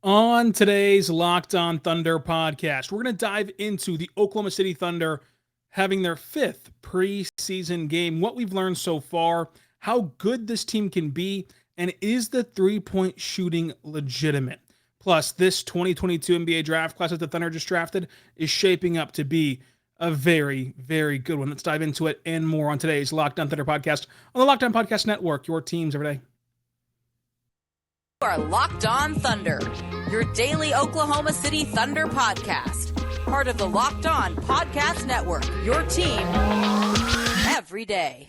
On today's Locked On Thunder podcast, we're going to dive into the Oklahoma City Thunder having their fifth preseason game, what we've learned so far, how good this team can be, and is the three-point shooting legitimate? Plus, this 2022 NBA draft class that the Thunder just drafted is shaping up to be a very, very good one. Let's dive into it and more on today's Locked On Thunder podcast on the Locked On Podcast Network, your teams every day. You are Locked On Thunder, your daily Oklahoma City Thunder podcast. Part of the Locked On Podcast Network, your team every day.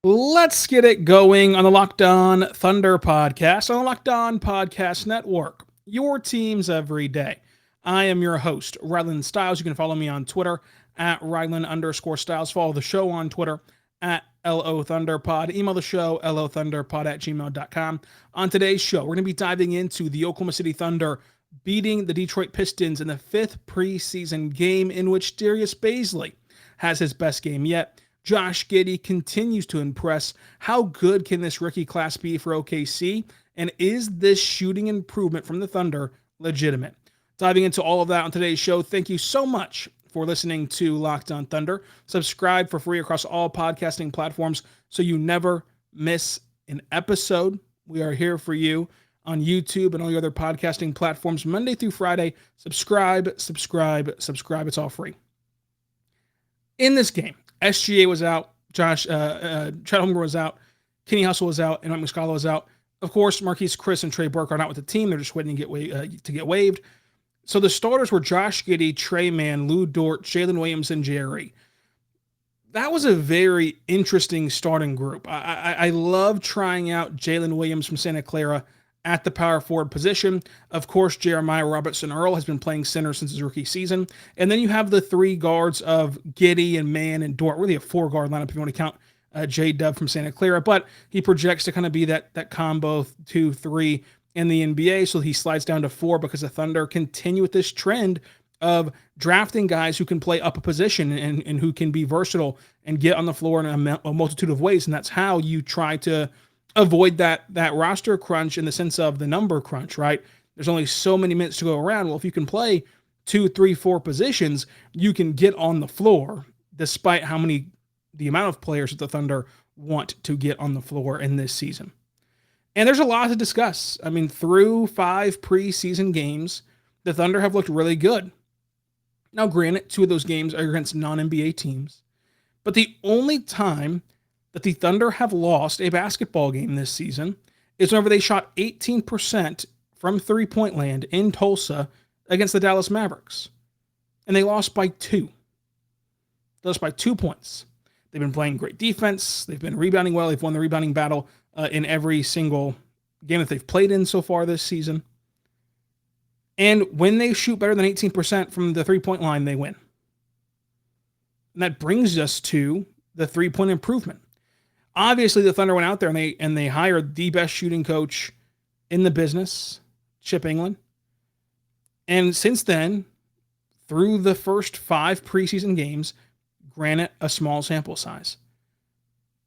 Let's get it going on the Locked On Thunder podcast on the Locked On Podcast Network, your teams every day. I am your host, Rylan Stiles. You can follow me on Twitter at Rylan_Stiles. Follow the show on Twitter at LOThunderPod. Email the show, LOThunderPod@gmail.com. On today's show, we're going to be diving into the Oklahoma City Thunder beating the Detroit Pistons in the fifth preseason game in which Darius Bazley has his best game yet. Josh Giddey continues to impress. How good can this rookie class be for OKC? And is this shooting improvement from the Thunder legitimate? Diving into all of that on today's show. Thank you so much for listening to Locked On Thunder. Subscribe for free across all podcasting platforms so you never miss an episode. We are here for you on YouTube and all your other podcasting platforms Monday through Friday. Subscribe. It's all free. In this game, SGA was out, Chet Holmgren was out, Kenny Hustle was out, and Mike Muscala was out. Of course, Marquise Chris and Trey Burke are not with the team. They're just waiting to get waived. So the starters were Josh Giddey, Trey Mann, Lou Dort, Jalen Williams, and Jerry. That was a very interesting starting group. I love trying out Jalen Williams from Santa Clara at the power forward position. Of course, Jeremiah Robertson-Earl has been playing center since his rookie season. And then you have the three guards of Giddey and Mann and Dort, really a four-guard lineup if you want to count J-Dub from Santa Clara. But he projects to kind of be that combo 2-3 in the NBA, so he slides down to 4 because the Thunder continue with this trend of drafting guys who can play up a position and who can be versatile and get on the floor in a multitude of ways. And that's how you try to avoid that roster crunch in the sense of the number crunch, right? There's only so many minutes to go around. Well, if you can play 2, 3, 4 positions, you can get on the floor despite the amount of players that the Thunder want to get on the floor in this season. And there's a lot to discuss. I mean, through 5 preseason games, the Thunder have looked really good. Now, granted, 2 of those games are against non-NBA teams, but the only time that the Thunder have lost a basketball game this season is whenever they shot 18% from three-point land in Tulsa against the Dallas Mavericks. And they lost by 2. They lost by 2 points. They've been playing great defense. They've been rebounding well. They've won the rebounding battle in every single game that they've played in so far this season. And when they shoot better than 18% from the three-point line, they win. And that brings us to the three-point improvement. Obviously, the Thunder went out there and they hired the best shooting coach in the business, Chip England. And since then, through the first 5 preseason games, granted a small sample size,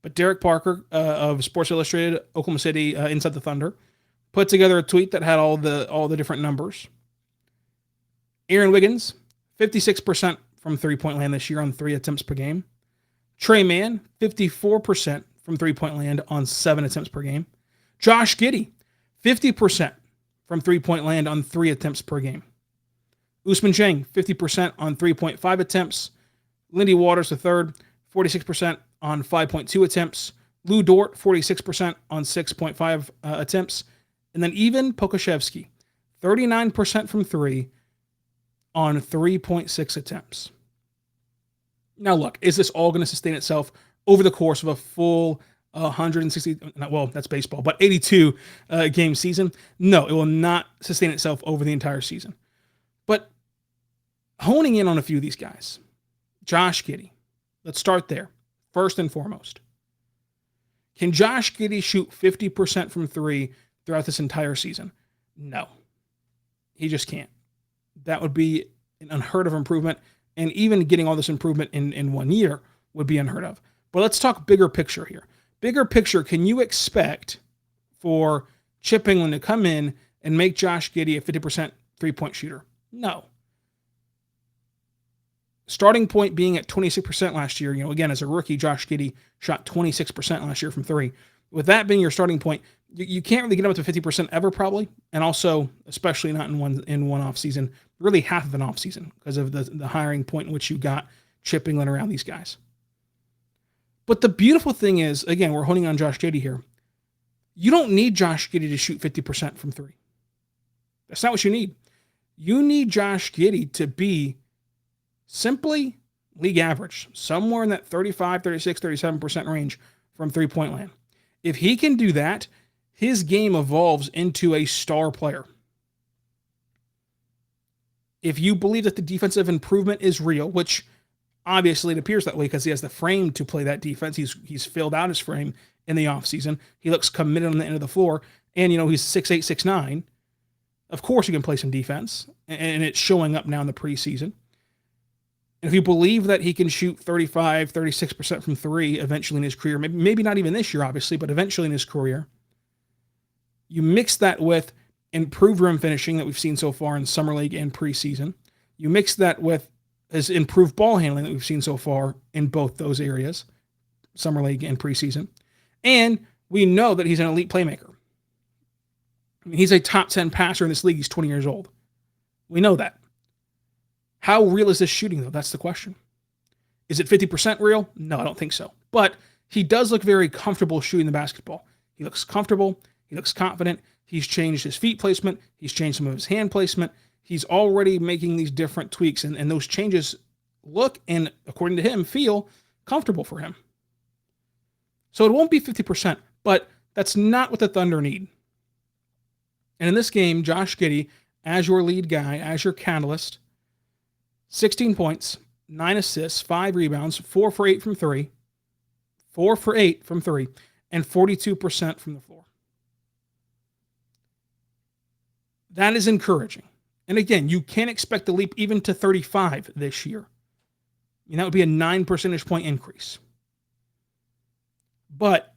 but Derek Parker of Sports Illustrated Oklahoma City Inside the Thunder put together a tweet that had all the different numbers. Aaron Wiggins, 56% from three-point land this year on 3 attempts per game. Trey Mann, 54% from three-point land on 7 attempts per game. Josh Giddey, 50% from three-point land on 3 attempts per game. Ousmane, 50% on 3.5 attempts. Lindy Waters III, 46% on 5.2 attempts. Lou Dort, 46% on 6.5 attempts. And then even Pokusevski, 39% from 3 on 3.6 attempts. Now look, is this all going to sustain itself over the course of a full 160, well, that's baseball, but 82 game season? No, it will not sustain itself over the entire season. But honing in on a few of these guys, Josh Giddey, let's start there. First and foremost, can Josh Giddey shoot 50% from 3 throughout this entire season? No. He just can't. That would be an unheard of improvement. And even getting all this improvement in 1 year would be unheard of. But let's talk bigger picture here. Bigger picture, can you expect for Chip England to come in and make Josh Giddey a 50% three-point shooter? No. Starting point being at 26% last year. Again, as a rookie, Josh Giddey shot 26% last year from three. With that being your starting point, you can't really get up to 50% ever, probably. And also, especially not in one off season, really half of an off season because of the hiring point in which you got Chip England around these guys. But the beautiful thing is, again, we're honing on Josh Giddey here. You don't need Josh Giddey to shoot 50% from three. That's not what you need. You need Josh Giddey to be simply league average, somewhere in that 35, 36, 37% range from three-point land. If he can do that, his game evolves into a star player. If you believe that the defensive improvement is real, which obviously it appears that way because he has the frame to play that defense. He's filled out his frame in the offseason. He looks committed on the end of the floor. And, he's 6'8", 6'9". Of course he can play some defense. And it's showing up now in the preseason. And if you believe that he can shoot 35, 36% from three eventually in his career, maybe not even this year, obviously, but eventually in his career, you mix that with improved rim finishing that we've seen so far in Summer League and preseason. You mix that with his improved ball handling that we've seen so far in both those areas, Summer League and preseason. And we know that he's an elite playmaker. I mean, he's a top 10 passer in this league. He's 20 years old. We know that. How real is this shooting, though? That's the question. Is it 50% real? No, I don't think so. But he does look very comfortable shooting the basketball. He looks comfortable. He looks confident. He's changed his feet placement. He's changed some of his hand placement. He's already making these different tweaks, and those changes look and, according to him, feel comfortable for him. So it won't be 50%, but that's not what the Thunder need. And in this game, Josh Giddey, as your lead guy, as your catalyst, 16 points, 9 assists, 5 rebounds, 4 for 8 from three, and 42% from the floor. That is encouraging. And again, you can't expect the leap even to 35 this year. That would be a 9 percentage point increase. But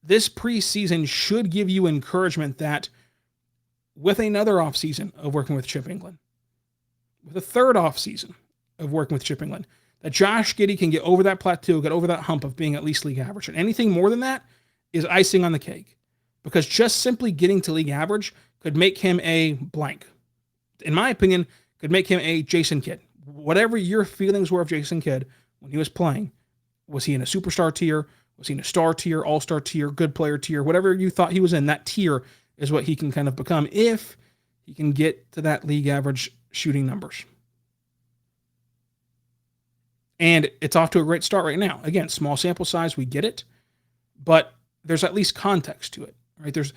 this preseason should give you encouragement that with another offseason of working with Chip England, with a third offseason of working with Chip England, that Josh Giddey can get over that plateau, get over that hump of being at least league average. And anything more than that is icing on the cake. Because just simply getting to league average could make him a blank. In my opinion, could make him a Jason Kidd. Whatever your feelings were of Jason Kidd when he was playing, was he in a superstar tier? Was he in a star tier, all-star tier, good player tier? Whatever you thought he was in, that tier is what he can kind of become if he can get to that league average shooting numbers. And it's off to a great start right now. Again, small sample size, we get it, but there's at least context to it, right? There's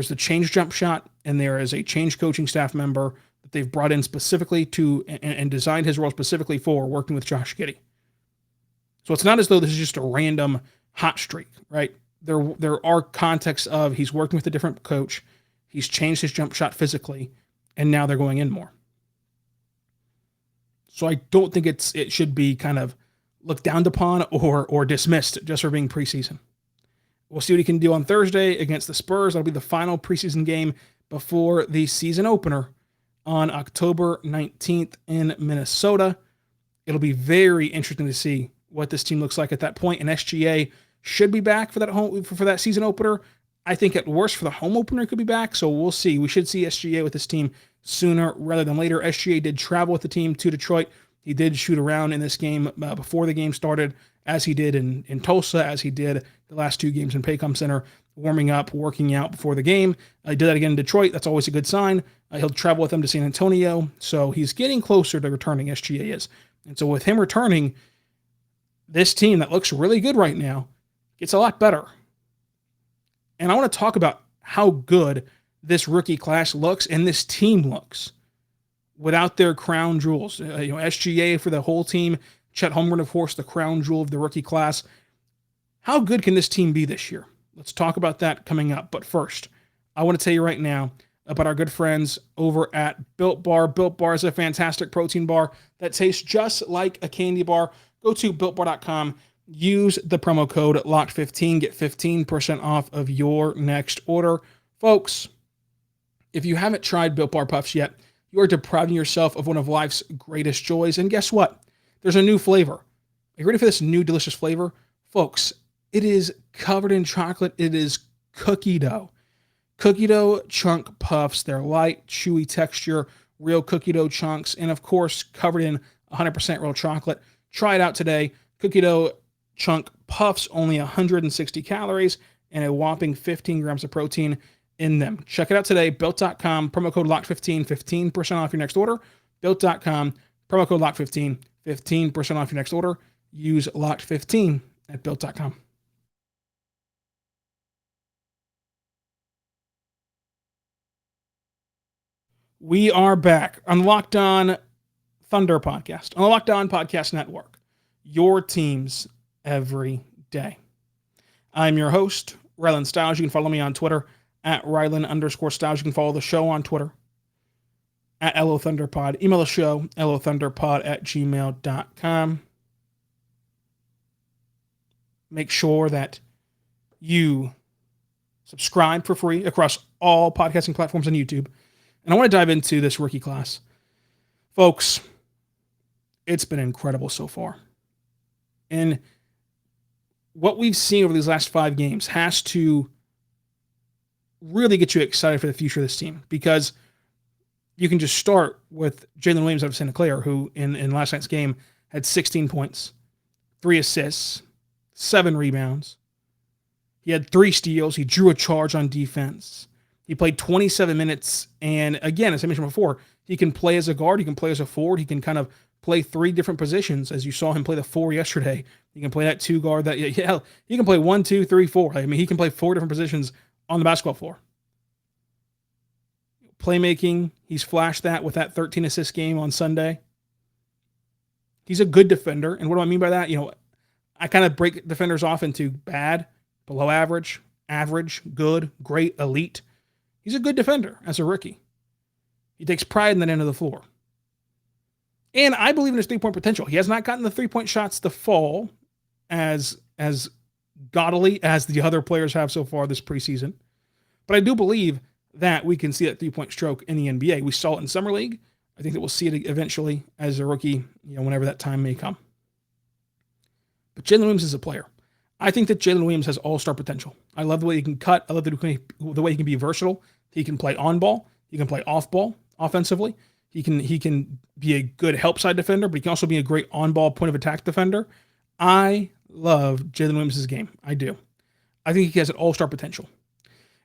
the change jump shot, and there is a change coaching staff member that they've brought in specifically to and designed his role specifically for working with Josh Giddey. So it's not as though this is just a random hot streak, right? There are contexts of he's working with a different coach, he's changed his jump shot physically, and now they're going in more. So I don't think it should be kind of looked down upon or dismissed just for being preseason. We'll see what he can do on Thursday against the Spurs. That'll be the final preseason game before the season opener on October 19th in Minnesota. It'll be very interesting to see what this team looks like at that point. And SGA should be back for that season opener. I think at worst for the home opener, it could be back. So we'll see. We should see SGA with this team sooner rather than later. SGA did travel with the team to Detroit. He did shoot around in this game before the game started, as he did in Tulsa, as he did the last two games in Paycom Center, warming up, working out before the game. He did that again in Detroit. That's always a good sign. He'll travel with them to San Antonio. So he's getting closer to returning, SGA is. And so with him returning, this team that looks really good right now gets a lot better. And I want to talk about how good this rookie class looks and this team looks without their crown jewels. SGA for the whole team. Chet Holmgren, of course, the crown jewel of the rookie class. How good can this team be this year? Let's talk about that coming up. But first, I want to tell you right now about our good friends over at Built Bar. Built Bar is a fantastic protein bar that tastes just like a candy bar. Go to BuiltBar.com. Use the promo code LOCKED15. Get 15% off of your next order. Folks, if you haven't tried Built Bar Puffs yet, you are depriving yourself of one of life's greatest joys. And guess what? There's a new flavor. Are you ready for this new delicious flavor? Folks, it is covered in chocolate. It is cookie dough. Cookie dough chunk puffs. They're light, chewy texture, real cookie dough chunks, and of course, covered in 100% real chocolate. Try it out today. Cookie dough chunk puffs, only 160 calories and a whopping 15 grams of protein in them. Check it out today. Built.com, promo code LOCKED15, 15% off your next order. Built.com, promo code LOCKED15, 15% off your next order. Use LOCKED15 at Built.com. We are back on the Locked On Thunder podcast, on the Locked On Podcast Network. Your teams every day. I'm your host, Rylan Stiles. You can follow me on Twitter at Rylan_Stiles. You can follow the show on Twitter at LOThunderPod. Email the show, LOThunderPod@gmail.com. Make sure that you subscribe for free across all podcasting platforms and YouTube. And I want to dive into this rookie class. Folks, it's been incredible so far. And what we've seen over these last 5 games has to really get you excited for the future of this team, because you can just start with Jalen Williams out of Santa Clara, who in last night's game had 16 points, 3 assists, 7 rebounds. He had 3 steals. He drew a charge on defense. He played 27 minutes, and again, as I mentioned before, he can play as a guard, he can play as a forward, he can kind of play 3 different positions, as you saw him play the 4 yesterday. He can play that 2 guard, that he can play 1, 2, 3, 4. I mean, he can play 4 different positions on the basketball floor. Playmaking, he's flashed that with that 13 assist game on Sunday. He's a good defender, and what do I mean by that? I kind of break defenders off into bad, below average, average, good, great, elite. He's a good defender as a rookie. He takes pride in that end of the floor. And I believe in his 3-point potential. He has not gotten the 3-point shots to fall as gaudily as the other players have so far this preseason. But I do believe that we can see that 3-point stroke in the NBA. We saw it in Summer League. I think that we'll see it eventually as a rookie, whenever that time may come. But Jalen Williams is a player. I think that Jalen Williams has all-star potential. I love the way he can cut. I love the way he can be versatile. He can play on ball. He can play off ball offensively. He can be a good help side defender, but he can also be a great on ball point of attack defender. I love Jalen Williams' game. I do. I think he has an all-star potential.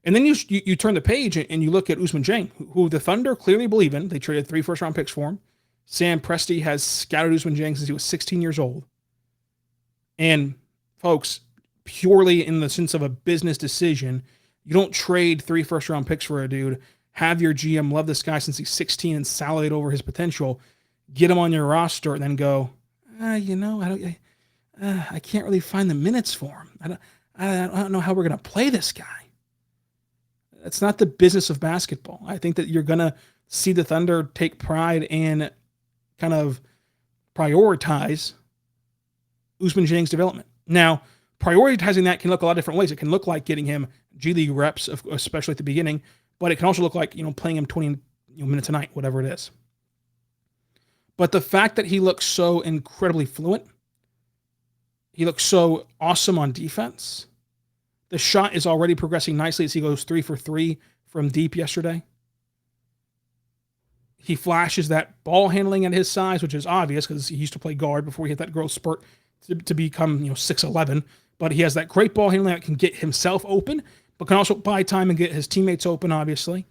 And then you turn the page and you look at Ousmane Dieng, who the Thunder clearly believe in. They traded 3 first-round picks for him. Sam Presti has scouted Ousmane Dieng since he was 16 years old. And folks, purely in the sense of a business decision, you don't trade 3 first-round picks for a dude. Have your GM love this guy since he's 16 and salivate over his potential. Get him on your roster and then go, I can't really find the minutes for him. I don't know how we're going to play this guy. That's not the business of basketball. I think that you're going to see the Thunder take pride and kind of prioritize Ousmane Dieng's development. Now, prioritizing that can look a lot of different ways. It can look like getting him G League reps, especially at the beginning, but it can also look like, playing him 20 minutes a night, whatever it is. But the fact that he looks so incredibly fluent, he looks so awesome on defense, the shot is already progressing nicely as he goes 3 for 3 from deep yesterday. He flashes that ball handling at his size, which is obvious because he used to play guard before he hit that growth spurt to become 6'11". But he has that great ball handling that can get himself open, but can also buy time and get his teammates open, obviously.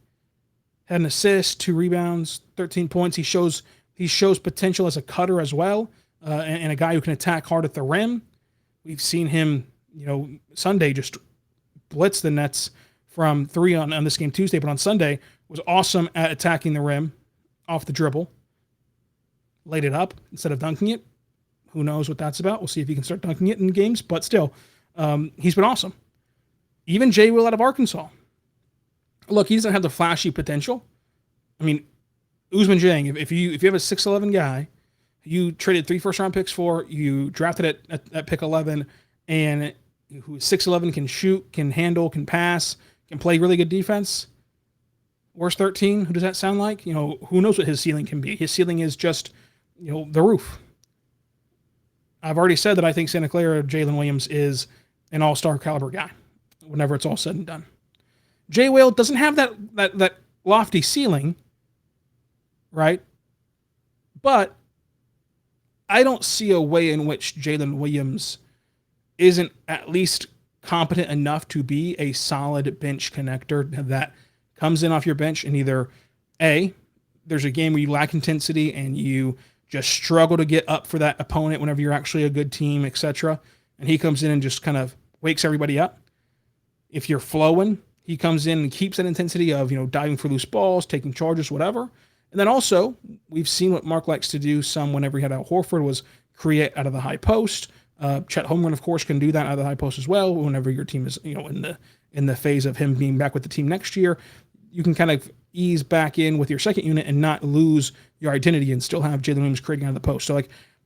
Had an assist, 2 rebounds, 13 points. He shows potential as a cutter as well, and a guy who can attack hard at the rim. We've seen him, Sunday just blitz the Nets from 3 on this game Tuesday, but on Sunday was awesome at attacking the rim off the dribble. Laid it up instead of dunking it. Who knows what that's about? We'll see if he can start dunking it in games, but still, he's been awesome. Even Jay Will out of Arkansas Look, he doesn't have the flashy potential. I mean, Ousmane Dieng, if you have a 6'11 guy, you traded 3 first-round picks for, you drafted at pick 11, and who's 6'11, can shoot, can handle, can pass, can play really good defense. Worst 13, who does that sound like? Who knows what his ceiling can be? His ceiling is just, the roof. I've already said that I think Santa Clara Jalen Williams is an all-star caliber guy whenever it's all said and done. Jay Whale doesn't have that lofty ceiling, right? But I don't see a way in which Jalen Williams isn't at least competent enough to be a solid bench connector that comes in off your bench and either A, there's a game where you lack intensity and you just struggle to get up for that opponent whenever you're actually a good team, etc. And he comes in and just kind of wakes everybody up. If you're flowing, he comes in and keeps that intensity of, diving for loose balls, taking charges, whatever. And then also, we've seen what Mark likes to do some whenever he had Al Horford was create out of the high post. Chet Holmgren, of course, can do that out of the high post as well. Whenever your team is, in the phase of him being back with the team next year, you can kind of ease back in with your second unit and not lose your identity and still have Jalen Williams creating out of the post. So,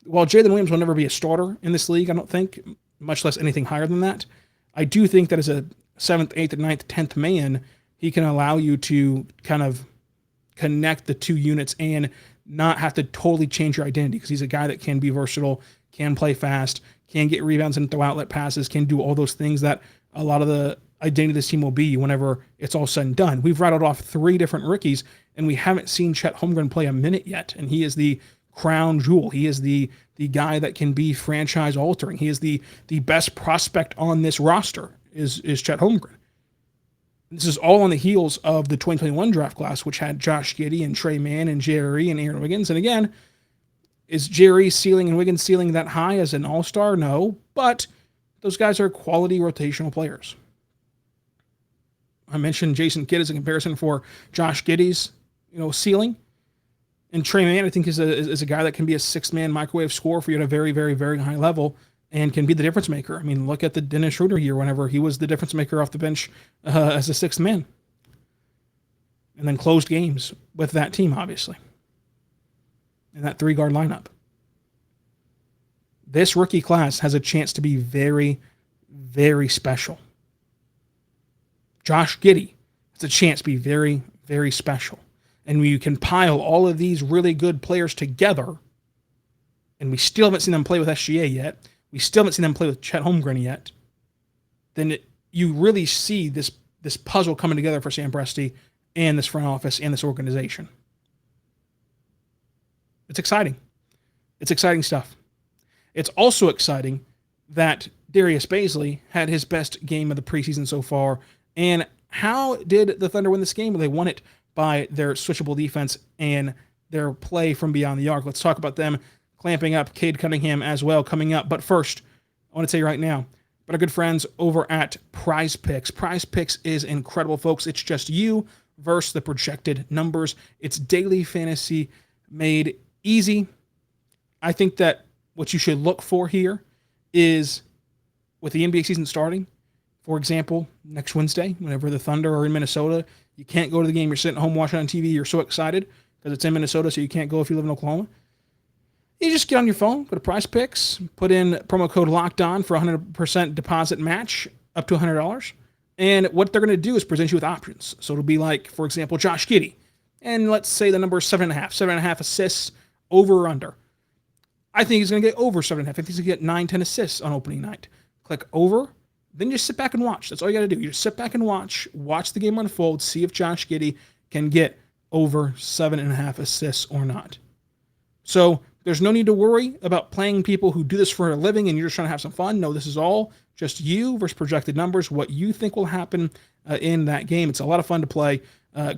while Jalen Williams will never be a starter in this league, I don't think, much less anything higher than that, I do think that as a 7th, 8th, 9th, 10th man, he can allow you to kind of connect the two units and not have to totally change your identity, because he's a guy that can be versatile, can play fast, can get rebounds and throw outlet passes, can do all those things that a lot of the identity of this team will be whenever it's all said and done. We've rattled off 3 different rookies, and we haven't seen Chet Holmgren play a minute yet, and he is the crown jewel. He is the guy that can be franchise altering. He is the best prospect on this roster is Chet Holmgren. This is all on the heels of the 2021 draft class, which had Josh Giddey and Trey Mann and Jerry and Aaron Wiggins. And again, is Jerry's ceiling and Wiggins' ceiling that high as an all-star? No, but those guys are quality rotational players. I mentioned Jason Kidd as a comparison for Josh Giddey's, ceiling. And Trey Mann, I think, is a guy that can be a 6-man microwave scorer for you at a very, very, very high level and can be the difference maker. I mean, look at the Dennis Schroeder year whenever he was the difference maker off the bench as a 6th man. And then closed games with that team, obviously. And that 3-guard lineup. This rookie class has a chance to be very, very special. Josh Giddey has a chance to be very, very special. And when you can pile all of these really good players together, and we still haven't seen them play with SGA yet, we still haven't seen them play with Chet Holmgren yet, then you really see this puzzle coming together for Sam Presti and this front office and this organization. It's exciting. It's exciting stuff. It's also exciting that Darius Bazley had his best game of the preseason so far. And how did the Thunder win this game? Well, they won it by their switchable defense and their play from beyond the arc. Let's talk about them clamping up Cade Cunningham as well coming up. But first, I want to tell you right now, but our good friends over at PrizePicks. PrizePicks is incredible, folks. It's just you versus the projected numbers. It's daily fantasy made easy. I think that what you should look for here is, with the NBA season starting, for example, next Wednesday, whenever the Thunder are in Minnesota, you can't go to the game. You're sitting at home watching on TV. You're so excited because it's in Minnesota, so you can't go if you live in Oklahoma. You just get on your phone, go to PrizePicks, put in promo code LOCKEDON for 100% deposit match up to $100. And what they're going to do is present you with options. So it'll be like, for example, Josh Giddey. And let's say the number is 7.5. 7.5 assists, over or under. I think he's going to get over 7.5. I think he's going to get 9, 10 assists on opening night. Click over. Then just sit back and watch. That's all you got to do. You just sit back and watch the game unfold, see if Josh Giddey can get over 7.5 assists or not. So there's no need to worry about playing people who do this for a living and you're just trying to have some fun. No, this is all just you versus projected numbers, what you think will happen in that game. It's a lot of fun to play.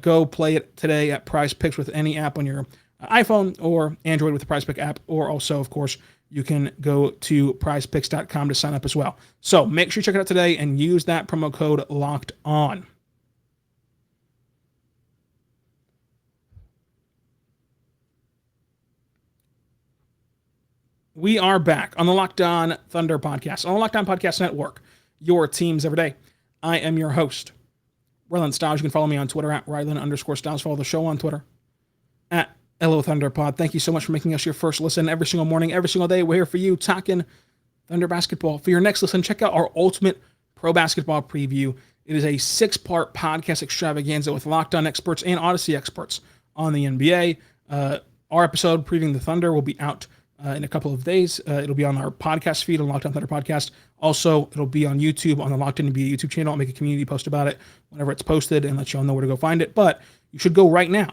Go play it today at PrizePicks with any app on your iPhone or Android with the PrizePick app, or also, of course, you can go to prizepicks.com to sign up as well. So make sure you check it out today and use that promo code Locked On. We are back on the Locked On Thunder podcast, on the Locked On Podcast Network, your teams every day. I am your host, Rylan Styles. You can follow me on Twitter at Rylan_Styles. Follow the show on Twitter at LO Thunder Pod. Thank you so much for making us your first listen every single morning, every single day. We're here for you talking Thunder basketball. For your next listen, check out our ultimate pro basketball preview. It is a 6-part podcast extravaganza with Locked On experts and Odyssey experts on the NBA. Our episode previewing the Thunder will be out in a couple of days. It'll be on our podcast feed on Locked On Thunder Podcast. Also, it'll be on YouTube on the Locked On NBA YouTube channel. I'll make a community post about it whenever it's posted and let you all know where to go find it. But you should go right now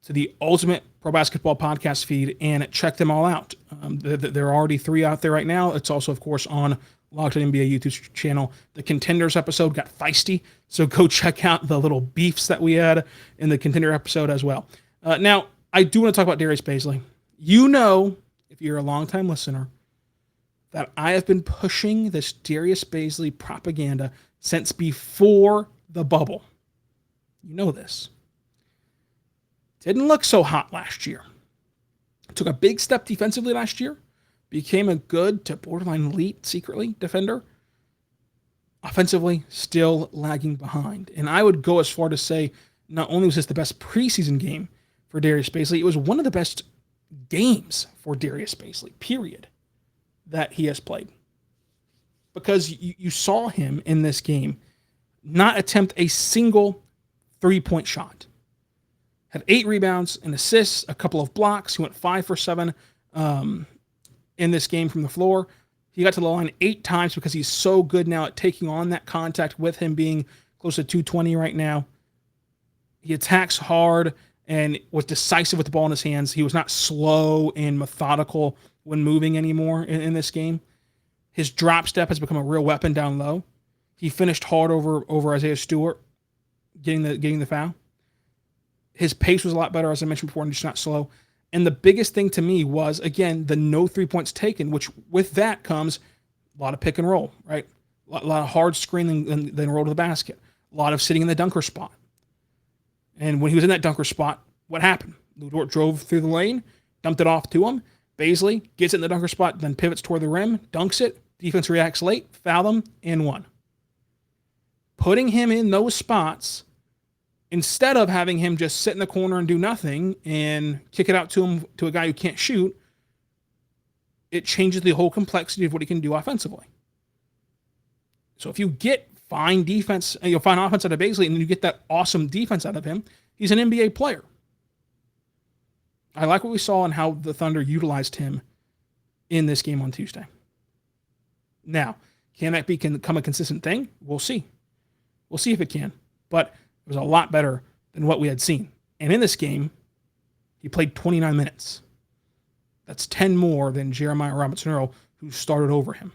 to the Ultimate Pro Basketball Podcast feed and check them all out. There are already 3 out there right now. It's also, of course, on Locked On NBA YouTube channel. The Contenders episode got feisty, so go check out the little beefs that we had in the Contender episode as well. Now, I do want to talk about Darius Bazley. You know, if you're a longtime listener, that I have been pushing this Darius Bazley propaganda since before the bubble. You know this. Didn't look so hot last year. Took a big step defensively last year. Became a good to borderline elite, secretly, defender. Offensively, still lagging behind. And I would go as far to say, not only was this the best preseason game for Darius Bazley, it was one of the best games for Darius Bazley, period, that he has played. Because you saw him in this game not attempt a single three-point shot. Had 8 rebounds and assists, a couple of blocks. He went 5 for 7 in this game from the floor. He got to the line 8 times because he's so good now at taking on that contact with him being close to 220 right now. He attacks hard and was decisive with the ball in his hands. He was not slow and methodical when moving anymore in this game. His drop step has become a real weapon down low. He finished hard over Isaiah Stewart, getting the foul. His pace was a lot better, as I mentioned before, and just not slow. And the biggest thing to me was, again, the no 3 points taken, which with that comes a lot of pick and roll, right? A lot of hard screen then roll to the basket. A lot of sitting in the dunker spot. And when he was in that dunker spot, what happened? Lu Dort drove through the lane, dumped it off to him. Bazley gets it in the dunker spot, then pivots toward the rim, dunks it. Defense reacts late, foul him, and 1. Putting him in those spots, instead of having him just sit in the corner and do nothing and kick it out to a guy who can't shoot, it changes the whole complexity of what he can do offensively. So if you get fine defense, you'll find offense out of Bazley, and you get that awesome defense out of him, he's an NBA player. I like what we saw and how the Thunder utilized him in this game on Tuesday. Now, can that become a consistent thing? We'll see. We'll see if it can. But it was a lot better than what we had seen. And in this game, he played 29 minutes. That's 10 more than Jeremiah Robinson-Earl, who started over him.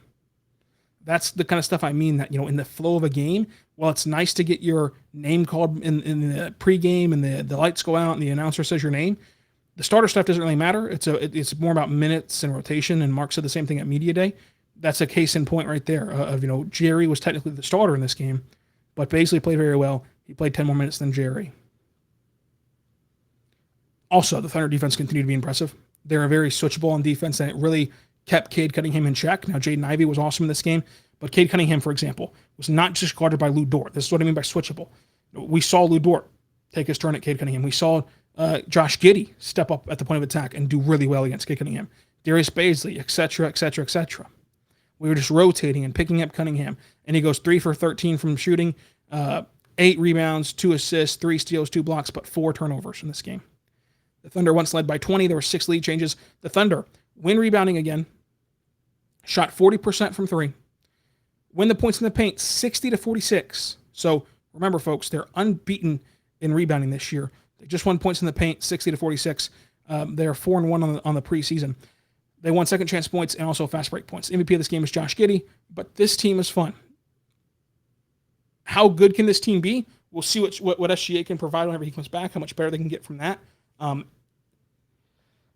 That's the kind of stuff I mean that, in the flow of a game, while it's nice to get your name called in the pregame and the lights go out and the announcer says your name, the starter stuff doesn't really matter. It's more about minutes and rotation, and Mark said the same thing at Media Day. That's a case in point right there of, Jerry was technically the starter in this game, but Bazley played very well. He played 10 more minutes than Jerry. Also, the Thunder defense continued to be impressive. They're very switchable on defense, and it really kept Cade Cunningham in check. Now, Jaden Ivey was awesome in this game, but Cade Cunningham, for example, was not just guarded by Lu Dort. This is what I mean by switchable. We saw Lu Dort take his turn at Cade Cunningham. We saw Josh Giddey step up at the point of attack and do really well against Cade Cunningham. Darius Bazley, et cetera, et cetera, et cetera. We were just rotating and picking up Cunningham, and he goes 3 for 13 from shooting, 8 rebounds, 2 assists, 3 steals, 2 blocks, but 4 turnovers in this game. The Thunder once led by 20. There were 6 lead changes. The Thunder win rebounding again, shot 40% from 3, win the points in the paint 60-46. So remember, folks, they're unbeaten in rebounding this year. They just won points in the paint 60-46. They are 4-1 on the preseason. They won second chance points and also fast break points. MVP of this game is Josh Giddey, but this team is fun. How good can this team be? We'll see what SGA can provide whenever he comes back, how much better they can get from that.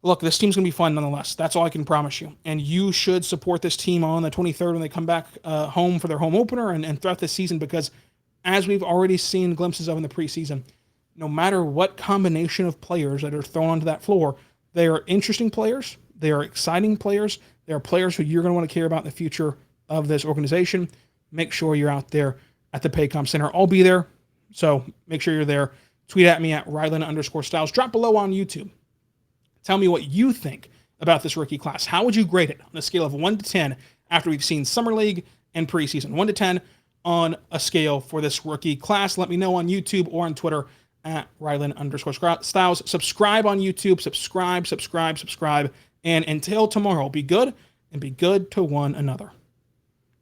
Look, this team's going to be fun nonetheless. That's all I can promise you. And you should support this team on the 23rd when they come back home for their home opener and throughout this season, because as we've already seen glimpses of in the preseason, no matter what combination of players that are thrown onto that floor, they are interesting players. They are exciting players. They are players who you're going to want to care about in the future of this organization. Make sure you're out there at the Paycom Center. I'll be there. So make sure you're there. Tweet at me at Rylan_Styles. Drop below on YouTube. Tell me what you think about this rookie class. How would you grade it on a scale of 1 to 10 after we've seen Summer League and preseason? 1 to 10 on a scale for this rookie class. Let me know on YouTube or on Twitter at Rylan_Styles. Subscribe on YouTube. Subscribe. And until tomorrow, be good and be good to one another.